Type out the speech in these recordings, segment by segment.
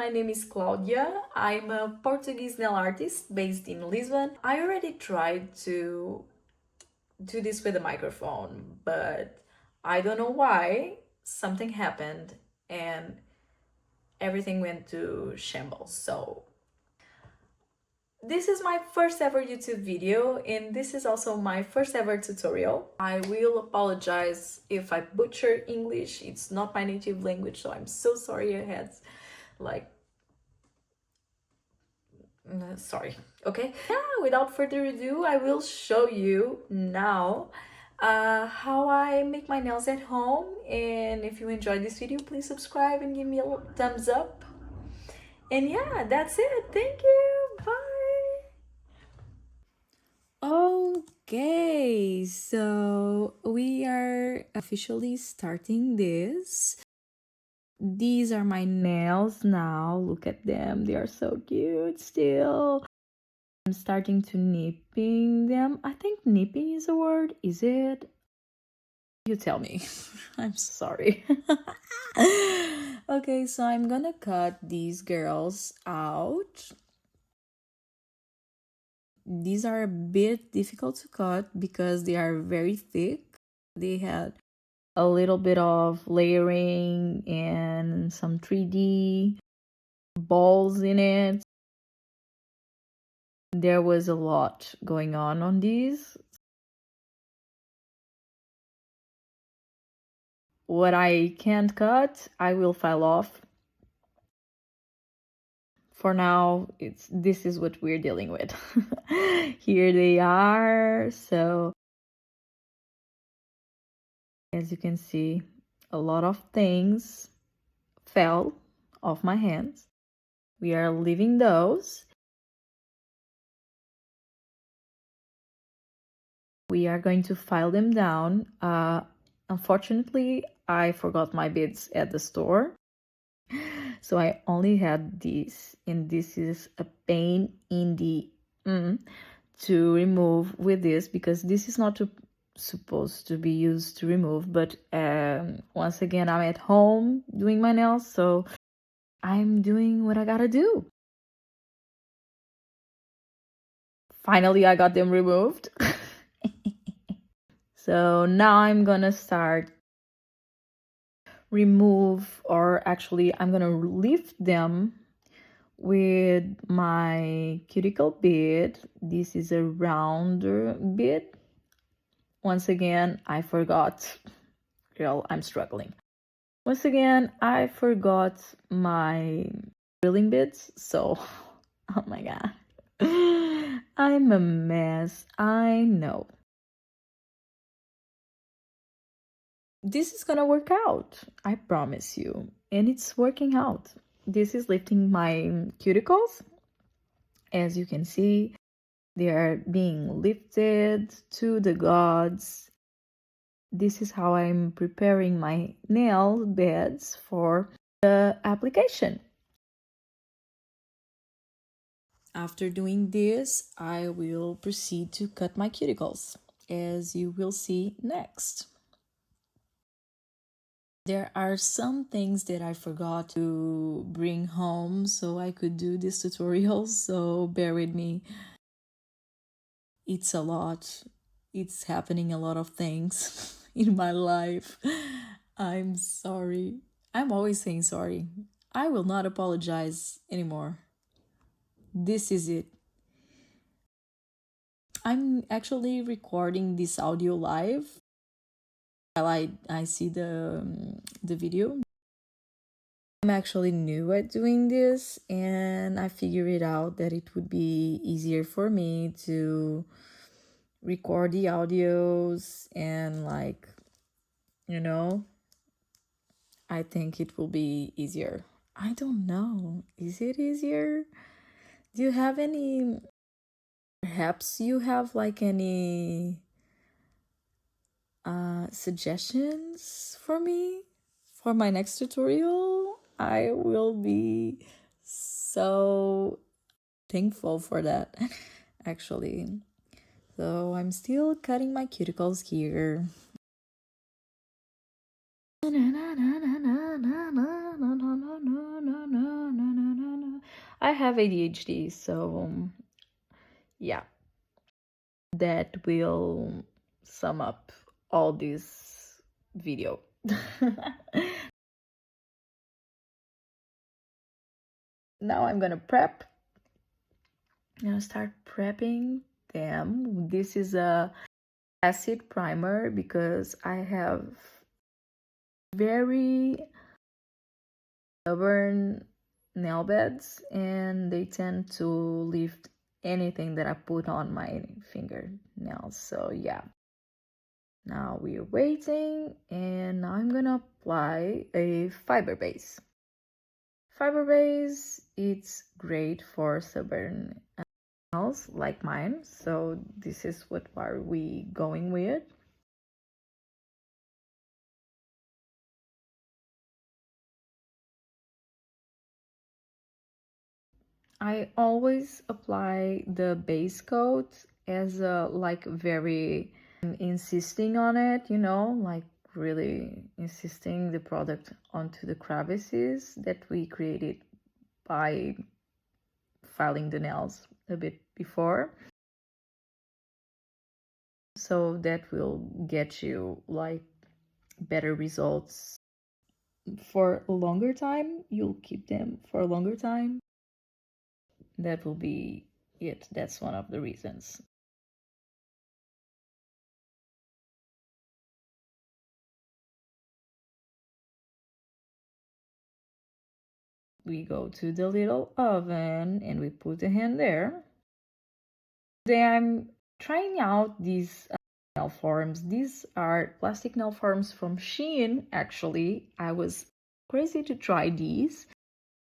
my name is Claudia. I'm a Portuguese nail artist based in Lisbon. I already tried to do this with a microphone, but I don't know why something happened and everything went to shambles. So this is my first ever YouTube video, and this is also my first ever tutorial. I will apologize if I butcher English. It's not my native language, so I'm so sorry ahead. Like, sorry. Okay, yeah, without further ado, I will show you now how I make my nails at home. And if you enjoyed this video, please subscribe and give me a thumbs up. And yeah, that's it. Thank you. Bye. Okay, so we are officially starting this. These are my nails now. Look at them. They are so cute still. I'm starting to nipping them. I think nipping is a word. Is it? You tell me. I'm sorry. Okay, so I'm gonna cut these girls out. These are a bit difficult to cut because they are very thick. They had a little bit of layering and some 3D balls in it. There was a lot going on these. What I can't cut, I will file off. For now, this is what we're dealing with. Here they are. So as you can see, a lot of things fell off my hands. We are leaving those. We are going to file them down. Unfortunately, I forgot my beads at the store. So I only had this, and this is a pain in the to remove with this, because this is not supposed to be used to remove, but once again, I'm at home doing my nails, so I'm doing what I gotta do. Finally, I got them removed. So now I'm gonna start remove, or actually I'm gonna lift them with my cuticle bead. This is a rounder bead. Once again, I forgot. Girl, I'm struggling. Once again, I forgot my drilling bits, so oh my god. I'm a mess, I know. This is gonna work out, I promise you. And it's working out. This is lifting my cuticles. As you can see, they are being lifted to the gods. This is how I'm preparing my nail beds for the application. After doing this, I will proceed to cut my cuticles, as you will see next. There are some things that I forgot to bring home so I could do this tutorial, so bear with me. It's a lot. It's happening a lot of things in my life. I'm sorry. I'm always saying sorry. I will not apologize anymore. This is it. I'm actually recording this audio live while I see the video. I'm actually new at doing this, and I figured it out that it would be easier for me to record the audios, and like, you know, I think it will be easier. I don't know. Is it easier? Do you have any, perhaps you have like any suggestions for me for my next tutorial? I will be so thankful for that, actually. So I'm still cutting my cuticles here. I have ADHD, so yeah, that will sum up all this video. Now I'm gonna prep. I'm gonna start prepping them. This is a acid primer because I have very stubborn nail beds and they tend to lift anything that I put on my fingernails. So yeah, now we're waiting and now I'm gonna apply a fiber base. Fiber base, it's great for stubborn nails like mine, so this is what are we going with. I always apply the base coat as a like very insisting on it, you know, like really insisting the product onto the crevices that we created by filing the nails a bit before. So that will get you like better results for a longer time. You'll keep them for a longer time. That will be it. That's one of the reasons. We go to the little oven and we put the hand there. Then I'm trying out these nail forms. These are plastic nail forms from Shein, actually. I was crazy to try these.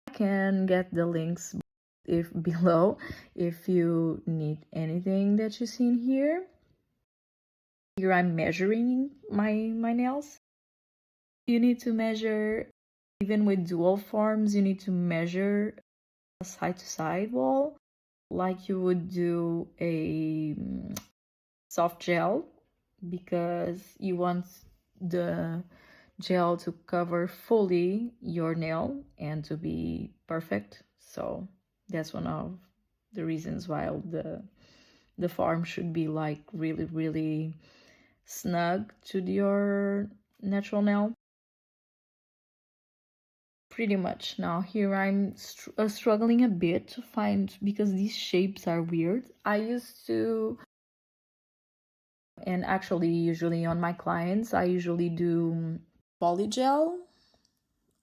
I can get the links if below if you need anything that you see in here. Here I'm measuring my nails. You need to measure, even with dual forms, you need to measure a side to side wall like you would do a soft gel, because you want the gel to cover fully your nail and to be perfect. So that's one of the reasons why the form should be like really snug to your natural nail. Pretty much. Now here I'm struggling a bit to find, because these shapes are weird. I used to, and actually usually on my clients, I usually do polygel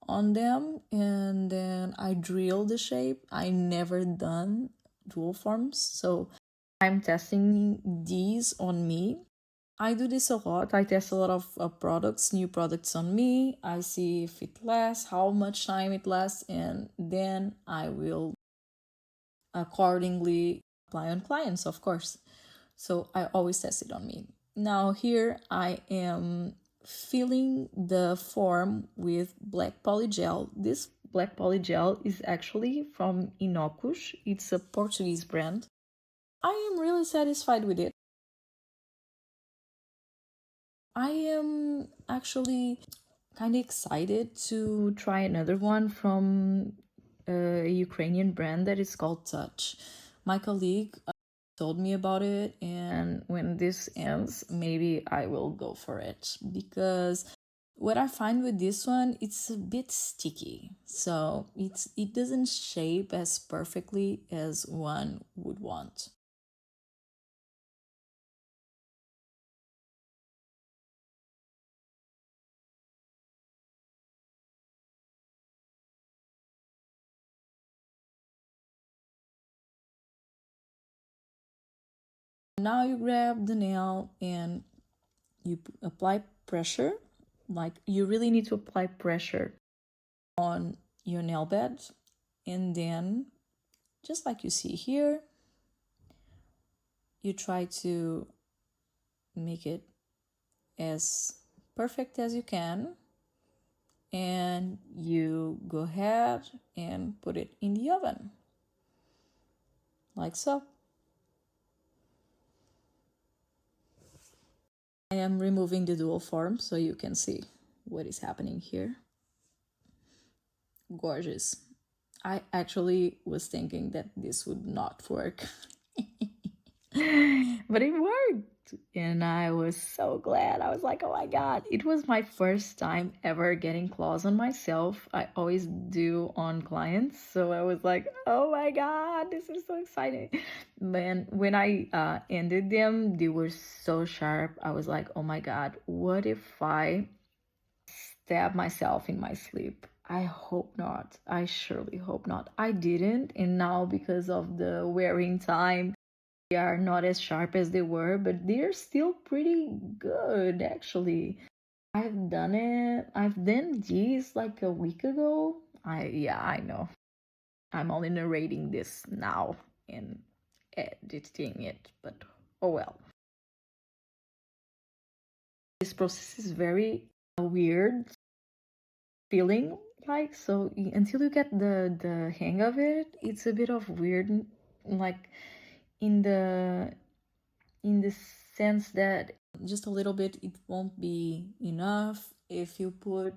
on them and then I drill the shape. I never done dual forms, so I'm testing these on me. I do this a lot. I test a lot of products, new products on me. I see if it lasts, how much time it lasts, and then I will accordingly apply on clients, of course. So I always test it on me. Now here I am filling the form with black polygel. This black polygel is actually from Inocus. It's a Portuguese brand. I am really satisfied with it. I am actually kind of excited to try another one from a Ukrainian brand that is called Touch. My colleague told me about it, and when this ends, maybe I will go for it, because what I find with this one, it's a bit sticky, so it doesn't shape as perfectly as one would want. Now you grab the nail and you apply pressure. Like, you really need to apply pressure on your nail bed, and then just like you see here, you try to make it as perfect as you can, and you go ahead and put it in the oven like so. I am removing the dual form so you can see what is happening here. Gorgeous. I actually was thinking that this would not work. But it worked. And I was so glad. I was like, oh my God. It was my first time ever getting claws on myself. I always do on clients. So I was like, oh my God, this is so exciting. Man, when I ended them, they were so sharp. I was like, oh my God, what if I stab myself in my sleep? I hope not. I surely hope not. I didn't. And now, because of the wearing time, they are not as sharp as they were, but they're still pretty good, actually. I've done it. I've done these like a week ago. Yeah, I know. I'm only narrating this now and editing it, but oh well. This process is very weird feeling, like, so until you get the hang of it, it's a bit of weird, like in the sense that just a little bit it won't be enough. If you put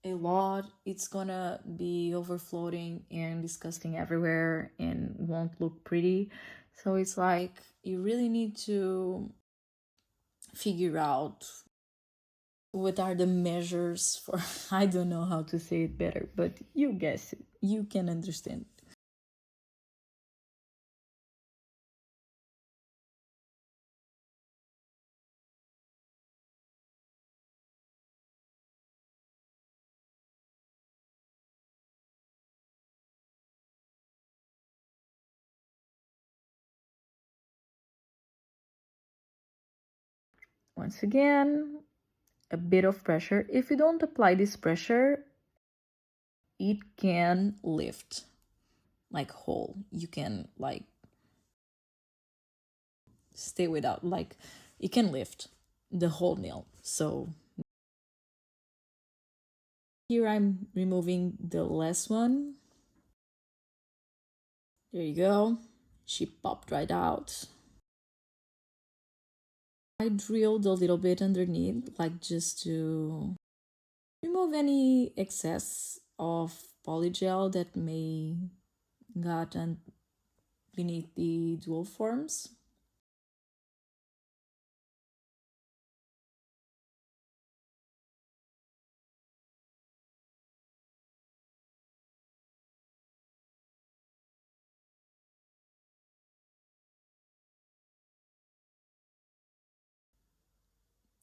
a lot, it's gonna be overflowing and disgusting everywhere and won't look pretty. So it's like you really need to figure out what are the measures for I don't know how to say it better, but you guess it, you can understand. Once again, a bit of pressure. If you don't apply this pressure, it can lift like whole. You can like stay without, like it can lift the whole nail. So here I'm removing the last one. There you go. She popped right out. I drilled a little bit underneath, like just to remove any excess of polygel that may gotten beneath the dual forms.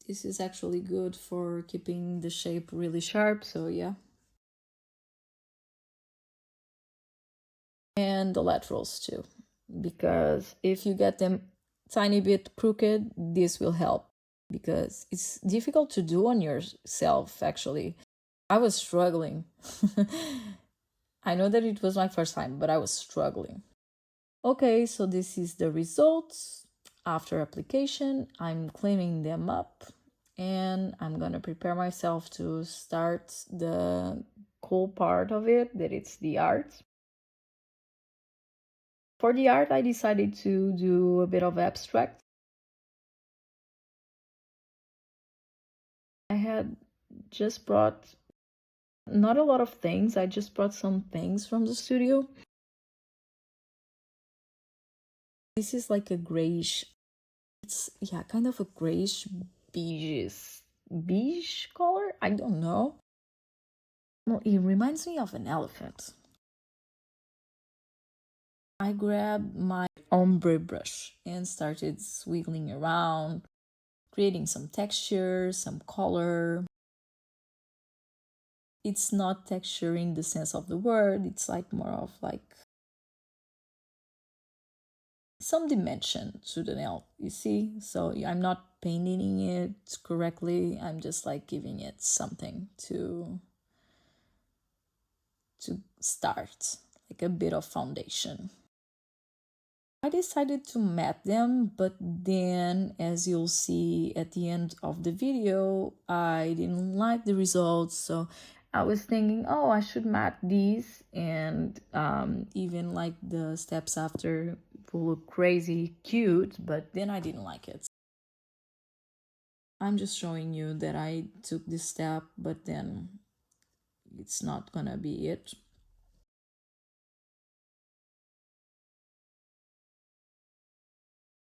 This is actually good for keeping the shape really sharp, so yeah. And the laterals too, because if you get them tiny bit crooked, this will help, because it's difficult to do on yourself actually. I was struggling. I know that it was my first time, but I was struggling. Okay, so this is the results after application. I'm cleaning them up and I'm gonna prepare myself to start the cool part of it, that it's the art. For the art, I decided to do a bit of abstract. I had just brought not a lot of things, I just brought some things from the studio. This is like a grayish, it's yeah, kind of a grayish beige color. I don't know. Well, it reminds me of an elephant. I grabbed my ombre brush and started swiggling around, creating some texture, some color. It's not texture in the sense of the word, it's like more of like some dimension to the nail, you see? So I'm not painting it correctly, I'm just like giving it something to start, like a bit of foundation. I decided to matte them, but then, as you'll see at the end of the video, I didn't like the results, so I was thinking, oh, I should matte these, and even like the steps after will look crazy cute, but then I didn't like it. I'm just showing you that I took this step, but then it's not gonna be it.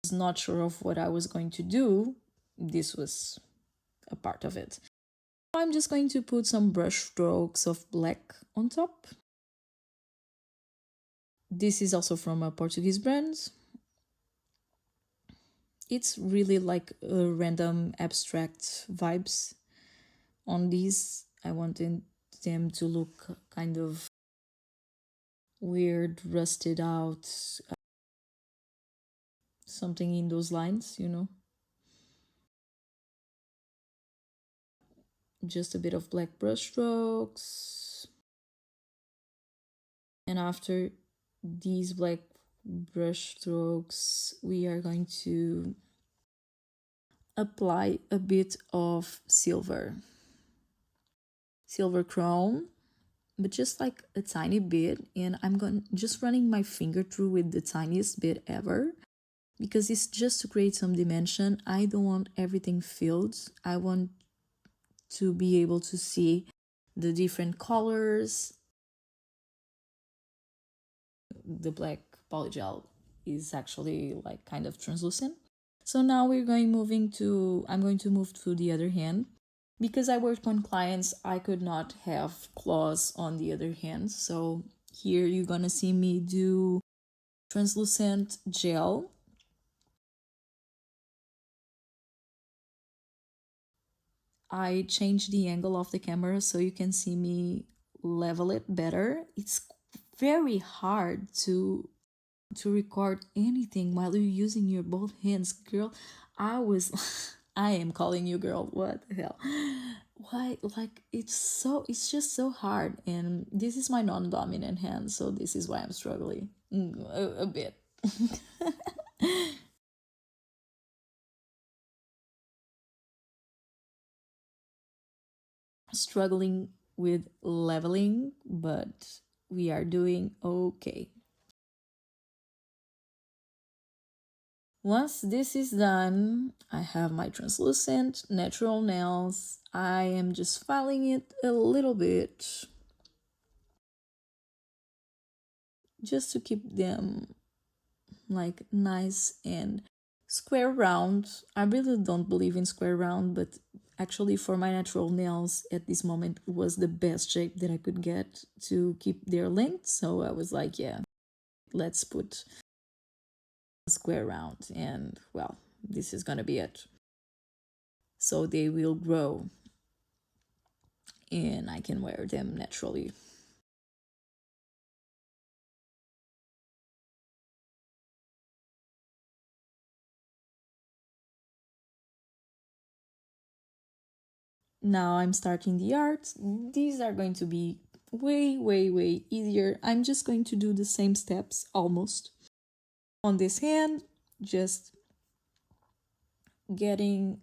was not sure of what I was going to do, this was a part of it. I'm just going to put some brush strokes of black on top. This is also from a Portuguese brand. It's really like a random abstract vibes on these. I wanted them to look kind of weird, rusted out, something in those lines, you know. Just a bit of black brush strokes. And after these black brush strokes, we are going to apply a bit of silver chrome, but just like a tiny bit. And I'm going just running my finger through with the tiniest bit ever, because it's just to create some dimension. I don't want everything filled. I want to be able to see the different colors. The black polygel is actually like kind of translucent. So now I'm going to move to the other hand. Because I worked on clients, I could not have claws on the other hand. So here you're gonna see me do translucent gel. I changed the angle of the camera so you can see me level it better. It's very hard to record anything while you're using your both hands, girl. I am calling you girl, what the hell. Why, like, it's just so hard, and this is my non-dominant hand, so this is why I'm struggling a bit. Struggling with leveling, but we are doing okay. Once this is done, I have my translucent natural nails. I am just filing it a little bit just to keep them like nice and square round. I really don't believe in square round, but actually for my natural nails at this moment it was the best shape that I could get to keep their length. So I was like, yeah, let's put square round, and well, this is gonna be it. So they will grow and I can wear them naturally. Now I'm starting the art. These are going to be way easier. I'm just going to do the same steps almost on this hand, just getting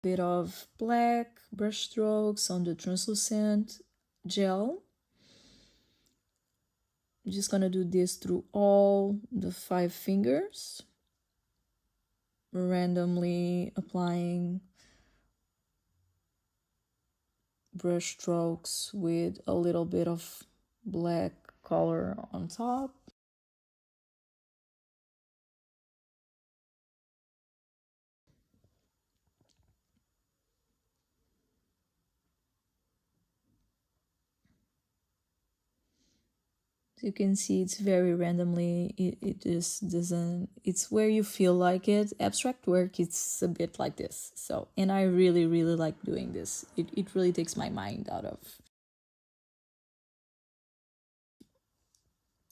a bit of black brush strokes on the translucent gel. I'm just gonna do this through all the 5 fingers, randomly applying brush strokes with a little bit of black color on top. You can see it's very randomly, it just doesn't, it's where you feel like it. Abstract work, it's a bit like this. So, and I really like doing this. It really takes my mind out of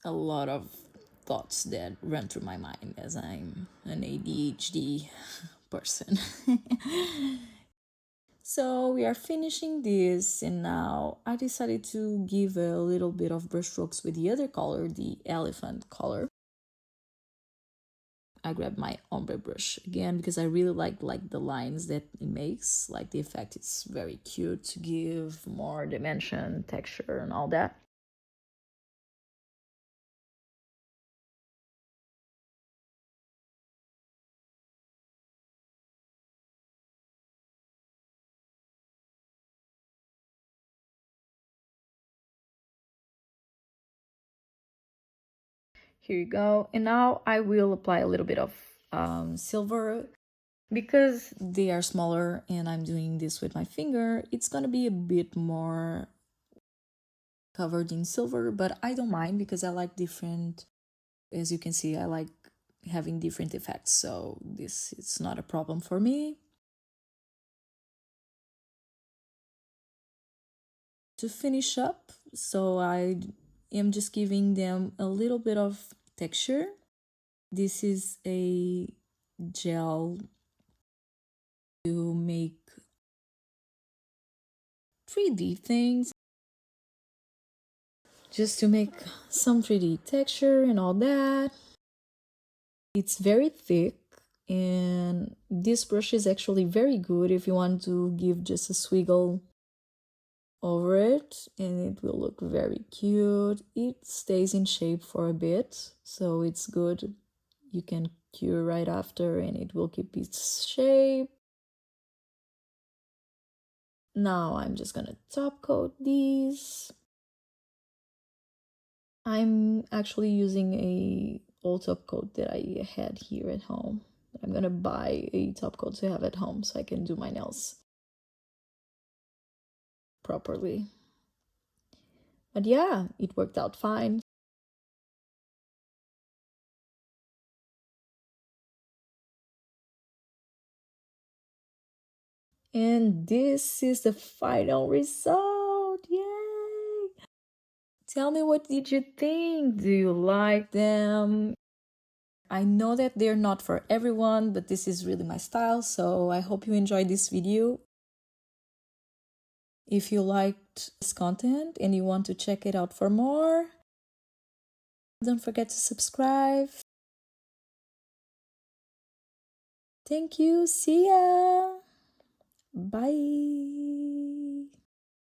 a lot of thoughts that run through my mind, as I'm an ADHD person. So we are finishing this, and now I decided to give a little bit of brush strokes with the other color, the elephant color. I grabbed my ombre brush again because I really like the lines that it makes. Like the effect, it's very cute to give more dimension, texture, and all that. Here you go. And now I will apply a little bit of silver. Because they are smaller and I'm doing this with my finger, it's gonna be a bit more covered in silver, but I don't mind because I like different, as you can see, I like having different effects, so this is not a problem for me. To finish up, so I am just giving them a little bit of texture. This is a gel to make 3D things, just to make some 3D texture and all that. It's very thick, and this brush is actually very good if you want to give just a swiggle over it, and it will look very cute. It stays in shape for a bit, so it's good. You can cure right after and it will keep its shape. Now I'm just gonna top coat these. I'm actually using a old top coat that I had here at home. I'm gonna buy a top coat to have at home so I can do my nails properly. But yeah, it worked out fine. And this is the final result. Yay! Tell me, what did you think? Do you like them? I know that they're not for everyone, but this is really my style, so I hope you enjoyed this video. If you liked this content and you want to check it out for more, don't forget to subscribe. Thank you. See ya. Bye.